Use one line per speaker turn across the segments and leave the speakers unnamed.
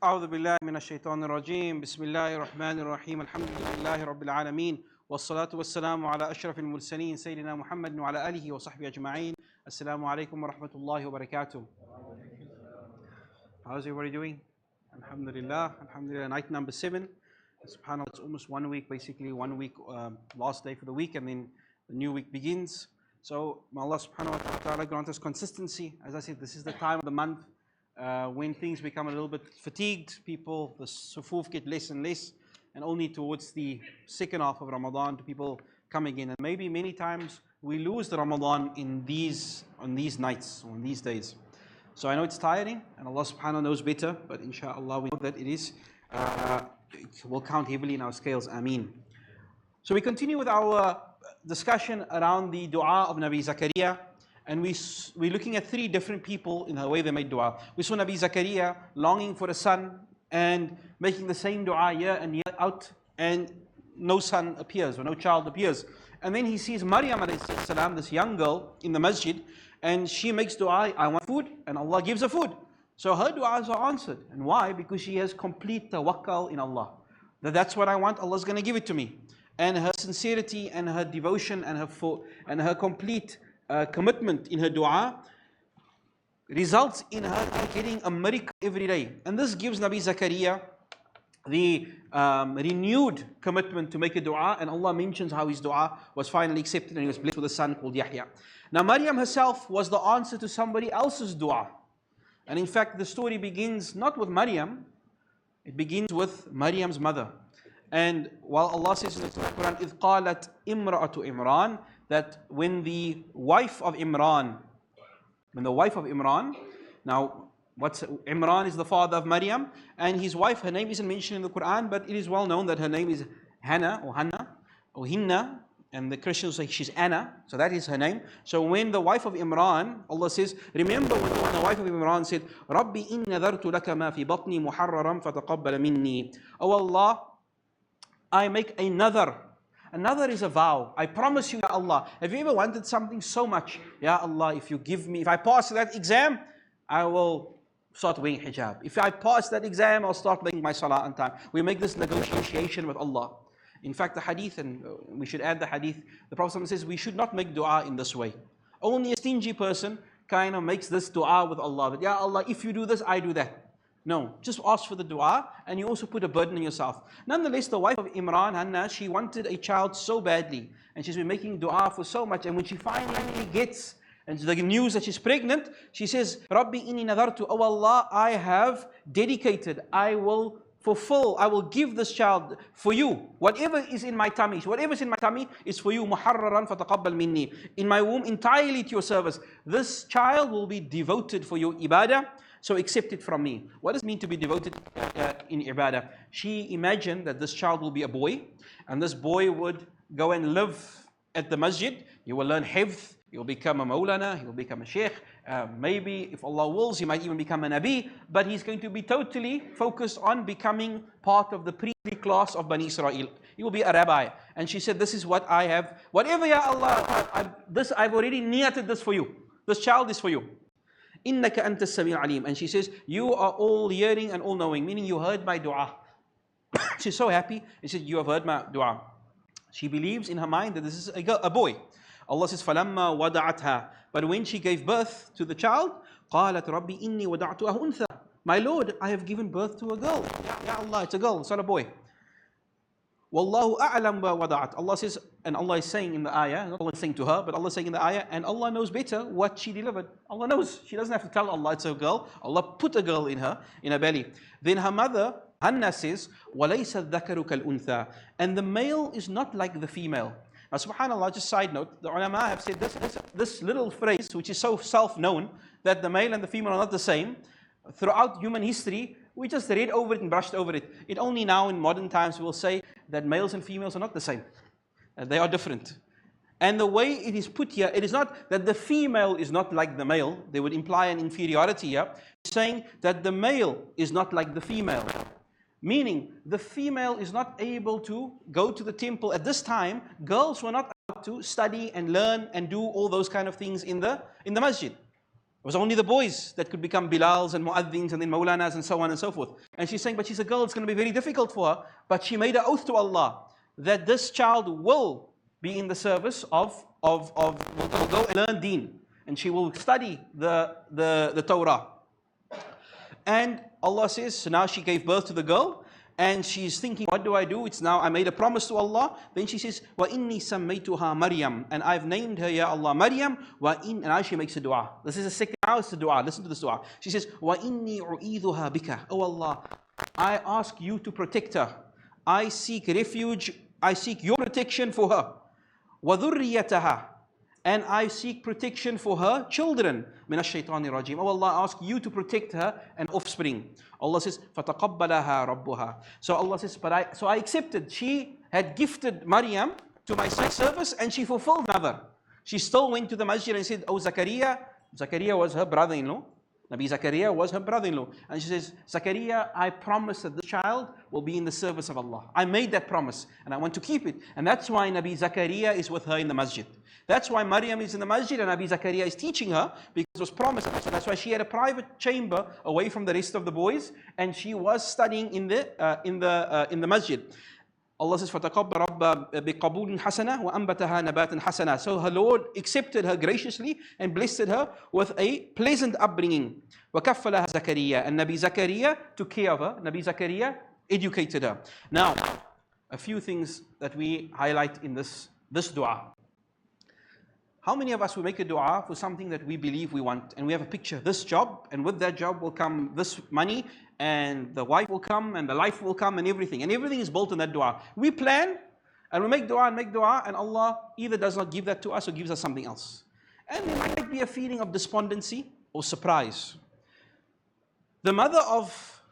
أعوذ بالله من الشيطان الرجيم بسم الله الرحمن الرحيم الحمد لله رب العالمين والصلاة والسلام على أشرف المرسلين سيدنا محمد وعلى آله وصحبه أجمعين. السلام عليكم ورحمة الله وبركاته. How's everybody doing? Alhamdulillah, Alhamdulillah. Night number 7. SubhanAllah, it's almost 1 week, basically 1 week, last day for the week, and then the new week begins. So may Allah subhanahu wa ta'ala grant us consistency. As I said, this is the time of the month when things become a little bit fatigued. People, the sufuf get less and less, and only towards the second half of Ramadan do people come again. And maybe many times we lose the Ramadan on these nights, on these days. So I know it's tiring, and Allah subhanahu wa ta'ala knows better, but inshallah we know that it will count heavily in our scales. Ameen. So we continue with our discussion around the dua of Nabi Zakaria, and we're looking at 3 different people in the way they made dua. We saw Nabi Zakaria longing for a son and making the same dua year in year out, and no son appears or no child appears. And then he sees Maryam alayhi salam, this young girl in the masjid, and she makes dua, I want food, and Allah gives her food. So her du'as are answered. And why? Because she has complete tawakkul in Allah. That's what I want, Allah's going to give it to me. And her sincerity and her devotion and her complete commitment in her dua results in her getting a miracle every day. And this gives Nabi Zakaria the renewed commitment to make a dua, and Allah mentions how his dua was finally accepted and he was blessed with a son called Yahya. Now Maryam herself was the answer to somebody else's dua. And in fact the story begins not with Maryam, it begins with Maryam's mother. And while Allah says in the Quran, إِذْ قَالَتْ إِمْرَأَةُ إِمْرَانَ, that when the wife of Imran, now Imran is the father of Maryam, and his wife, her name isn't mentioned in the Quran, but it is well known that her name is Hannah or Hinna, and the Christians say she's Anna, so that is her name. So when the wife of Imran, Allah says, remember when the wife of Imran said, Rabbi in nadartu laka ma fi batni muharraram fataqabbal minni. Oh Allah, I make another. Another is a vow. I promise you, Ya Allah. Have you ever wanted something so much? Ya Allah, if you give me, if I pass that exam, I will start wearing hijab. If I pass that exam, I'll start making my salah on time. We make this negotiation with Allah. In fact, the hadith, and we should add the hadith, the Prophet says we should not make dua in this way. Only a stingy person kind of makes this dua with Allah. That, Ya Allah, if you do this, I do that. No, just ask for the dua, and you also put a burden on yourself. Nonetheless, the wife of Imran, Hannah, she wanted a child so badly, and she's been making dua for so much, and when she finally gets the news that she's pregnant, she says, Rabbi inni nadartu, oh Allah, I have dedicated, I will fulfill, I will give this child for you. Whatever is in my tummy is for you. Muharraran fataqabbal minni. In my womb, entirely to your service. This child will be devoted for your ibadah, so accept it from me. What does it mean to be devoted in ibadah? She imagined that this child will be a boy, and this boy would go and live at the masjid. He will learn hifz, he will become a maulana, he will become a sheikh. Maybe, if Allah wills, he might even become a nabi, but he's going to be totally focused on becoming part of the priestly class of Bani Israel. He will be a rabbi. And she said, this is what I have. Whatever, Ya Allah, I've already niyated this for you. This child is for you. إِنَّكَ أَنْتَ السَّمِيعُ الْعَلِيمُ. And she says, you are all hearing and all knowing, meaning you heard my dua. She's so happy. She said, you have heard my dua. She believes in her mind that this is a boy. Allah says, فَلَمَّا وَدَعَتْهَا. But when she gave birth to the child, قَالَتْ رَبِّ إِنِّي وَدَعْتُهَا أُنْثَى. My Lord, I have given birth to a girl. Ya Allah, it's a girl, it's not a boy. وَاللَّهُ أَعْلَمْ وَدَعَتْ. Allah says, and Allah is saying in the ayah, not Allah is saying to her, but Allah is saying in the ayah, and Allah knows better what she delivered. Allah knows. She doesn't have to tell Allah it's a girl. Allah put a girl in her belly. Then her mother, Hannah, says, وَلَيْسَ الذَّكَرُ كَالْأُنْثَى. And the male is not like the female. Now, subhanAllah, just side note, the ulama have said this little phrase, which is so self-known, that the male and the female are not the same, throughout human history, we just read over it and brushed over it. It only now in modern times we will say that males and females are not the same. They are different. And the way it is put here, it is not that the female is not like the male. They would imply an inferiority here. It's saying that the male is not like the female. Meaning, the female is not able to go to the temple. At this time, girls were not allowed to study and learn and do all those kind of things in the masjid. It was only the boys that could become Bilals and Mu'adhins and then Maulanas and so on and so forth. And she's saying, but she's a girl, it's going to be very difficult for her. But she made an oath to Allah that this child will be in the service will go and learn deen. And she will study the Torah. And Allah says, so now she gave birth to the girl. And she's thinking, what do I do? It's now, I made a promise to Allah. Then she says, وَإِنِّي سَمَّيْتُهَا Maryam. And I've named her, Ya Allah, Maryam. And now she makes a dua. This is a second, now it's a dua. Listen to this dua. She says, وَإِنِّي أُعِيذُهَا بِكَ. Oh Allah, I ask you to protect her. I seek refuge. I seek your protection for her. وَذُرِّيَّتَهَا. And I seek protection for her children. مِنَ الشَّيْطَانِ الرَّجِيمِ. Oh Allah, I ask you to protect her and offspring. Allah says, فَتَقَبَّلَهَا رَبُّهَا. So Allah says, so I accepted. She had gifted Maryam to my service and she fulfilled another. She still went to the masjid and said, oh Zakaria. Zakaria was her brother-in-law. Nabi Zakaria was her brother-in-law. And she says, Zakaria, I promise that this child will be in the service of Allah. I made that promise and I want to keep it. And that's why Nabi Zakaria is with her in the masjid. That's why Maryam is in the masjid and Nabi Zakaria is teaching her because it was promised. So that's why she had a private chamber away from the rest of the boys and she was studying in the masjid. Allah says, فَتَقَبَّ رَبَّ بِقَبُولٍ حَسَنَةٍ وَأَنْبَتَهَا نَبَاتًا حَسَنًا. So her Lord accepted her graciously and blessed her with a pleasant upbringing. وَكَفَّلَهَا Zakaria. And Nabi Zakaria took care of her. Nabi Zakaria educated her. Now, a few things that we highlight in this dua. How many of us will make a dua for something that we believe we want and we have a picture, this job, and with that job will come this money and the wife will come and the life will come and everything is built on that dua. We plan and we make dua and Allah either does not give that to us or gives us something else. And there might be a feeling of despondency or surprise. The mother of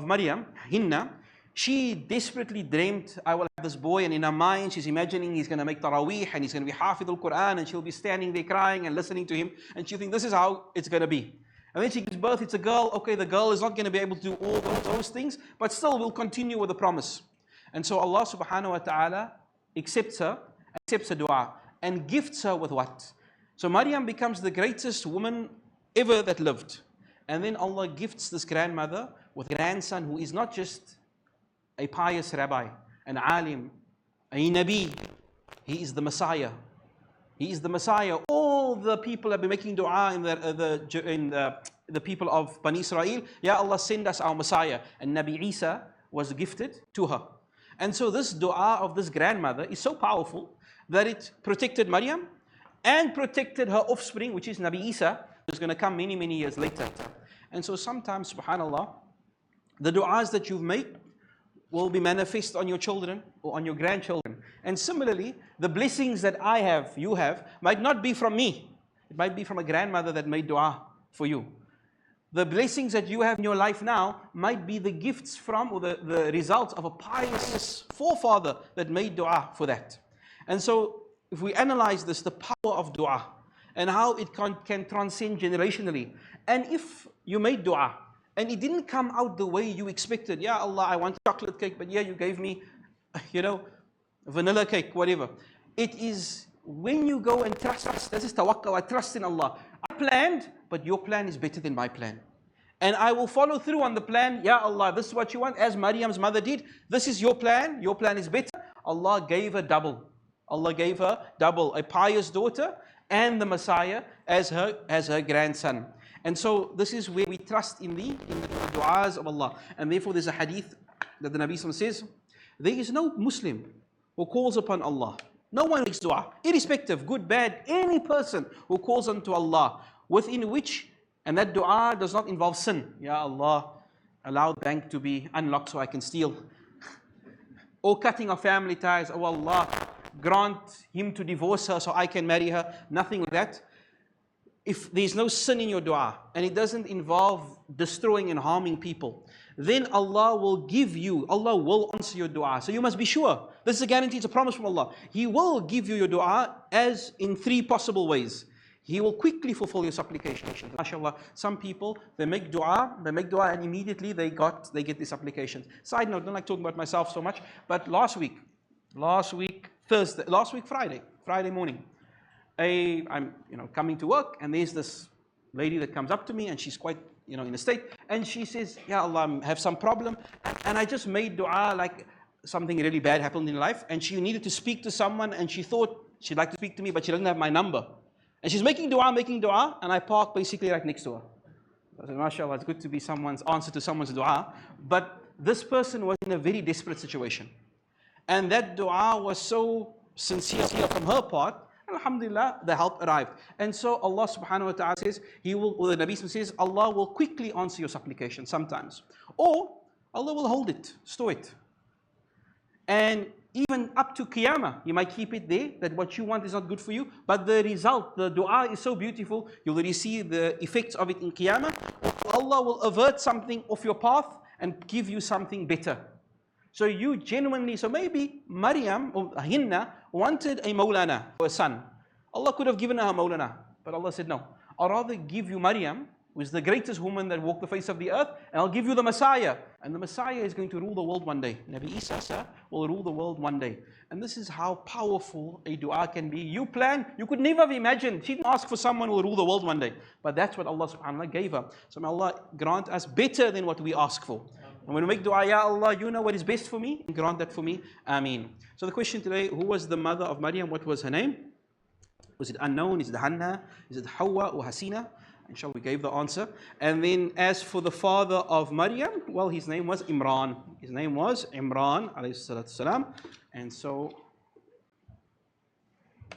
Maryam, Hinna, she desperately dreamt, I will have this boy, and in her mind she's imagining he's going to make Taraweeg and he's going to be Hafidh al-Quran and she'll be standing there crying and listening to him and she thinks this is how it's going to be. And then she gives birth, it's a girl, okay, the girl is not going to be able to do all those things, but still we'll continue with the promise. And so Allah subhanahu wa ta'ala accepts her dua and gifts her with what? So Maryam becomes the greatest woman ever that lived. And then Allah gifts this grandmother with a grandson who is not just a pious rabbi, an alim, a nabi. He is the Messiah. He is the Messiah. All the people have been making dua in the people of Bani Israel. Ya Allah, send us our Messiah. And Nabi Isa was gifted to her. And so this dua of this grandmother is so powerful that it protected Maryam and protected her offspring, which is Nabi Isa, who's going to come many, many years later. And so sometimes, subhanAllah, the du'as that you've made will be manifest on your children or on your grandchildren. And similarly, the blessings that I have, you have, might not be from me. It might be from a grandmother that made dua for you. The blessings that you have in your life now might be the gifts from or the results of a pious forefather that made dua for that. And so, if we analyze this, the power of dua and how it can transcend generationally. And if you made dua and it didn't come out the way you expected, Ya Allah, I want chocolate cake, but yeah, you gave me, vanilla cake, whatever. It is when you go and trust, this is tawakkul, I trust in Allah. I planned, but your plan is better than my plan. And I will follow through on the plan. Ya Allah, this is what you want, as Maryam's mother did. This is your plan is better. Allah gave her double. Allah gave her double, a pious daughter and the Messiah as her grandson. And so this is where we trust in the du'as of Allah. And therefore there's a hadith that the Nabi says, there is no Muslim who calls upon Allah. No one makes dua, irrespective, good, bad, any person who calls unto Allah, within which, and that dua does not involve sin. Ya Allah, allow the bank to be unlocked so I can steal. Or cutting of family ties. Oh Allah, grant him to divorce her so I can marry her. Nothing like that. If there's no sin in your dua and it doesn't involve destroying and harming people, then Allah will give you, Allah will answer your dua. So you must be sure. This is a guarantee, it's a promise from Allah. He will give you your dua as in 3 possible ways. He will quickly fulfill your supplication. MashaAllah, some people, they make dua and immediately they get this supplication. Side note, I don't like talking about myself so much, but last week, Friday morning, I'm coming to work and there's this lady that comes up to me and she's quite, in a state, and she says, Ya Allah, I have some problem, and I just made dua like something really bad happened in life, and she needed to speak to someone, and she thought she'd like to speak to me, but she doesn't have my number. And she's making dua, and I park basically right next to her. I said, MashaAllah, it's good to be someone's answer to someone's dua. But this person was in a very desperate situation. And that dua was so sincere from her part. Alhamdulillah, the help arrived. And so Allah subhanahu wa ta'ala says, the Nabi says, Allah will quickly answer your supplication sometimes. Or Allah will hold it, store it. And even up to Qiyamah, you might keep it there, that what you want is not good for you, but the result, the dua is so beautiful, you'll already see the effects of it in Qiyamah. Allah will avert something off your path and give you something better. So you genuinely, so maybe Maryam or Hinna wanted a Maulana or a son. Allah could have given her a Maulana, but Allah said no. I'll rather give you Maryam, who is the greatest woman that walked the face of the earth, and I'll give you the Messiah. And the Messiah is going to rule the world one day. Nabi Isa will rule the world one day. And this is how powerful a dua can be. You could never have imagined. She didn't ask for someone who will rule the world one day. But that's what Allah subhanahu wa ta'ala gave her. So may Allah grant us better than what we ask for. And when we make dua, Ya Allah, you know what is best for me, grant that for me. Ameen. So the question today, who was the mother of Maryam? What was her name? Was it unknown? Is it Hanna? Is it Hawa or Hasina? Inshallah, we gave the answer. And then as for the father of Maryam, well, his name was Imran. His name was Imran, alayhi salatu salam. And so,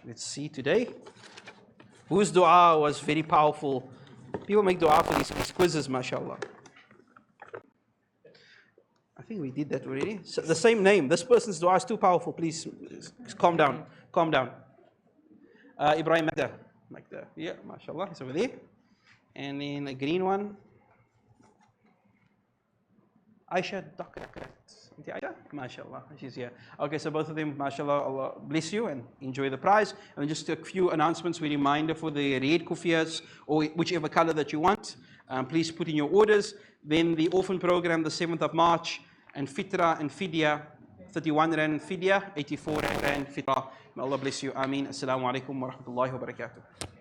let's see today, whose dua was very powerful. People make dua for these quizzes, mashallah. I think we did that already. So the same name. This person's dua is too powerful. Please calm down. Calm down. Ibrahim Magda. Yeah, mashallah. It's over there. And then a green one. Aisha Dakrat. Aisha? MashaAllah. She's here. Okay, so both of them, MashaAllah, Allah bless you and enjoy the prize. And just a few announcements, a reminder for the red kufias or whichever color that you want. Please put in your orders. Then the orphan program, the 7th of March, and Fitra and Fidya, 31 Rand Fidya, 84 Rand Fitra. May Allah bless you. Ameen. Assalamu alaikum wa rahmatullahi wa barakatuh.